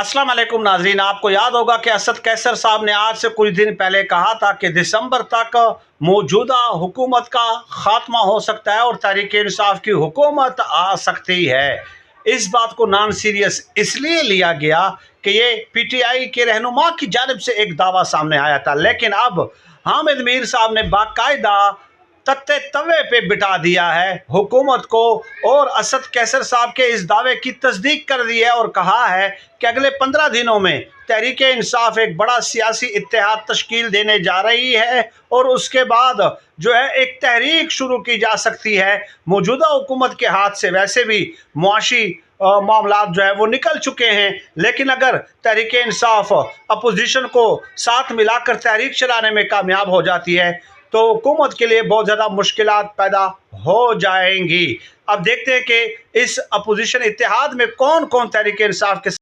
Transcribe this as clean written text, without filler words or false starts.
अस्सलाम वालेकुम नाजरीन। आपको याद होगा कि असद कैसर साहब ने आज से कुछ दिन पहले कहा था कि दिसंबर तक मौजूदा हुकूमत का खात्मा हो सकता है और तहरीक इंसाफ की हुकूमत आ सकती है। इस बात को नॉन सीरियस इसलिए लिया गया कि ये पीटीआई के रहनुमा की जानिब से एक दावा सामने आया था, लेकिन अब हामिद मीर साहब ने बाकायदा तत्ते तवे पे बिठा दिया है हुकूमत को और असद कैसर साहब के इस दावे की तस्दीक कर दी है और कहा है कि अगले 15 दिनों में तहरीक इंसाफ एक बड़ा सियासी इत्तेहाद तश्कील देने जा रही है और उसके बाद जो है एक तहरीक शुरू की जा सकती है। मौजूदा हुकूमत के हाथ से वैसे भी मुआशी मामला जो है वो निकल चुके हैं, लेकिन अगर तहरीक इंसाफ अपोजिशन को साथ मिलाकर तहरीक चलाने में कामयाब हो जाती है तो हुकूमत के लिए बहुत ज़्यादा मुश्किलात पैदा हो जाएंगी। अब देखते हैं कि इस अपोजिशन इत्तेहाद में कौन कौन तहरीक इंसाफ के